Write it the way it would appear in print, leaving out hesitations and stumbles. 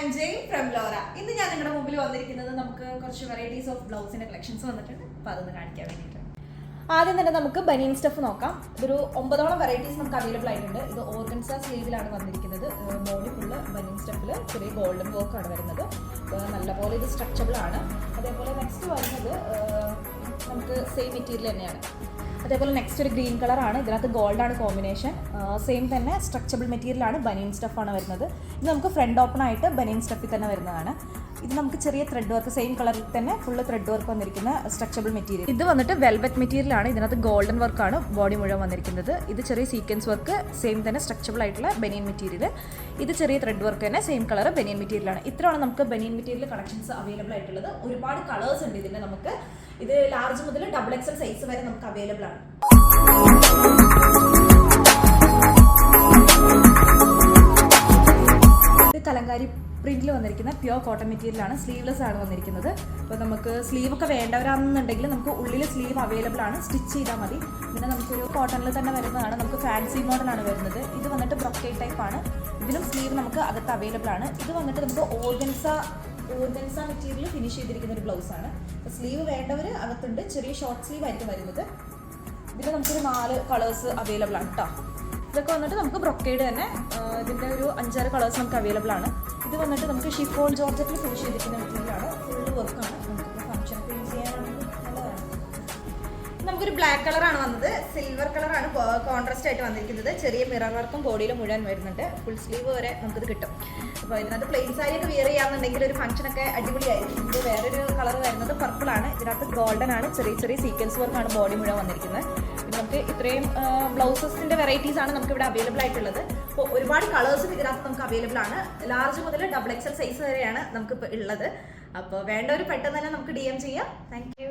am Jane from Laura. ഇന്ന് ഞാൻ നിങ്ങളുടെ മുമ്പിൽ വന്നിരിക്കുന്നത് നമുക്ക് കുറച്ച് വെറൈറ്റീസ് ഓഫ് ബ്ലൗസിന്റെ കളക്ഷൻസ് വന്നിട്ടുണ്ട്. അപ്പോൾ അതൊന്ന് കാണിക്കാൻ വേണ്ടിയിട്ട്. ആദ്യം തന്നെ നമുക്ക് ബനിയൻ സ്റ്റഫ് നോക്കാം. ഇതൊരു 9ഓളം വെറൈറ്റീസ് നമുക്ക് അവൈലബിൾ ആയിട്ടുണ്ട്. ഇത് ഓർഗൻസ സ്ലീവിലാണ് വന്നിരിക്കുന്നത്. ബോഡി ഫുള്ള് ബനിയൻ സ്റ്റഫിൽ ചെറിയ ഗോൾഡൻ വർക്ക് ആണ് വരുന്നത്. നല്ലപോലെ ഇത് സ്ട്രെച്ചബിൾ ആണ്. അതേപോലെ നെക്സ്റ്റ് വരുന്നത് നമുക്ക് സെയിം മെറ്റീരിയൽ തന്നെയാണ്. അതേപോലെ നെക്സ്റ്റ് ഒരു ഗ്രീൻ കളറാണ്. ഇതിനകത്ത് ഗോൾഡാണ് കോമ്പിനേഷൻ. സെയിം തന്നെ സ്ട്രെച്ചബിൾ മെറ്റീരിയലാണ്, ബനിയൻ സ്റ്റഫാണ് വരുന്നത്. ഇത് നമുക്ക് ഫ്രണ്ട് ഓപ്പൺ ആയിട്ട് ബനിയൻ സ്റ്റഫിൽ തന്നെ വരുന്നതാണ്. ഇത് നമുക്ക് ചെറിയ ത്രെഡ് വർക്ക്, സെയിം കളറിൽ തന്നെ ഫുള്ള് ത്രെഡ് വർക്ക് വന്നിരിക്കുന്ന സ്ട്രെച്ചബിൾ മെറ്റീരിയൽ. ഇത് വന്നിട്ട് വെൽവെറ്റ് മെറ്റീരിയലാണ്. ഇതിനകത്ത് ഗോൾഡൻ വർക്കാണ് ബോഡി മുഴുവൻ വന്നിരിക്കുന്നത്. ഇത് ചെറിയ സീക്വൻസ് വർക്ക്, സെയിം തന്നെ സ്ട്രെച്ചബിൾ ആയിട്ടുള്ള ബനിയൻ മെറ്റീരിയൽ. ഇത് ചെറിയ ത്രെഡ് വർക്ക് തന്നെ, സെയിം കളർ ബനിയൻ മെറ്റീരിയലാണ്. ഇത്രയാണ് നമുക്ക് ബനിയൻ മെറ്റീരിയൽ കളക്ഷൻസ് അവൈലബിൾ ആയിട്ടുള്ളത്. ഒരുപാട് കളേഴ്സ് ഉണ്ട് ഇതിൻ്റെ. നമുക്ക് ഇത് ലാർജ് മുതൽ XXL സൈസ് വരെ നമുക്ക് അവൈലബിൾ ആണ്. ഇത് കലങ്കാരി പ്രിന്റിൽ വന്നിരിക്കുന്ന പ്യുവർ കോട്ടൺ മെറ്റീരിയലാണ്. സ്ലീവ്ലെസ് ആണ് വന്നിരിക്കുന്നത്. അപ്പോൾ നമുക്ക് സ്ലീവ് ഒക്കെ വേണ്ടവരാണെന്നുണ്ടെങ്കിൽ നമുക്ക് ഉള്ളിൽ സ്ലീവ് അവൈലബിൾ ആണ്, സ്റ്റിച്ച് ചെയ്താൽ മതി. പിന്നെ നമുക്കൊരു കോട്ടണിൽ തന്നെ വരുന്നതാണ്. നമുക്ക് ഫാൻസി മോഡലാണ് വരുന്നത്. ഇത് വന്നിട്ട് ബ്രൊക്കേഡ് ടൈപ്പ് ആണ്. ഇതിലും സ്ലീവ് നമുക്ക് അകത്ത് അവൈലബിൾ ആണ്. ഇത് വന്നിട്ട് നമുക്ക് ഓർഗൻസ മെറ്റീരിയൽ ഫിനിഷ് ചെയ്തിരിക്കുന്ന ഒരു ബ്ലൗസ് ആണ്. അപ്പോൾ സ്ലീവ് വേണ്ടവർ അകത്തുണ്ട്. ചെറിയ ഷോർട്ട് സ്ലീവ് ആയിരിക്കും വരുന്നത്. ഇതിൽ നമുക്കൊരു 4 കളേഴ്സ് അവൈലബിൾ ആണ് കേട്ടോ. ഇതൊക്കെ വന്നിട്ട് നമുക്ക് ബ്രൊക്കേഡ് തന്നെ. ഇതിൻ്റെ ഒരു 5-6 കളേഴ്സ് നമുക്ക് അവൈലബിൾ ആണ്. ഇത് വന്നിട്ട് നമുക്ക് ഷിഫോൺ ജോർജറ്റിൽ ഫിനിഷ് ചെയ്തിരിക്കുന്ന മെറ്റീരിയലാണ്. ഫുള്ള് വർക്കാണ്. നമുക്ക് ഫംഗ്ഷനൊക്കെ യൂസ് ചെയ്യാനാണെങ്കിൽ നല്ലതാണ്. നമുക്കൊരു ബ്ലാക്ക് കളറാണ് വന്നത്. സിൽവർ കളറാണ് കോൺട്രാസ്റ്റ് ആയിട്ട് വന്നിരിക്കുന്നത്. ചെറിയ മിറർ വർക്കും ബോഡിയിൽ മുഴുവൻ വരുന്നുണ്ട്. ഫുൾ സ്ലീവ് വരെ നമുക്കിത് കിട്ടും. അപ്പോൾ ഇതിനകത്ത് പ്ലെയിൻ സാരി ഒക്കെ വിയർ ചെയ്യാമെന്നുണ്ടെങ്കിൽ ഒരു ഫംഗ്ഷനൊക്കെ അടിപൊളിയായിരിക്കും. ഇത് വേറൊരു കളർ വരുന്നത് പർപ്പിളാണ്. ഇതിനകത്ത് ഗോൾഡൻ ആണ്. ചെറിയ ചെറിയ സീക്വൻസ് വർക്കാണ് ബോഡി മുഴുവൻ വന്നിരിക്കുന്നത്. പിന്നെ നമുക്ക് ഇത്രയും ബ്ലൗസസിൻ്റെ വെറൈറ്റീസ് ആണ് നമുക്ക് ഇവിടെ അവൈലബിൾ ആയിട്ടുള്ളത്. അപ്പോൾ ഒരുപാട് കളേഴ്സും ഇതിനകത്ത് നമുക്ക് അവൈലബിൾ ആണ്. ലാർജ് മുതൽ XXL സൈസ് വരെയാണ് നമുക്ക് ഇപ്പോൾ ഉള്ളത്. അപ്പോൾ വേണ്ടവർ പെട്ടെന്ന് തന്നെ നമുക്ക് DM ചെയ്യാം. Thank you.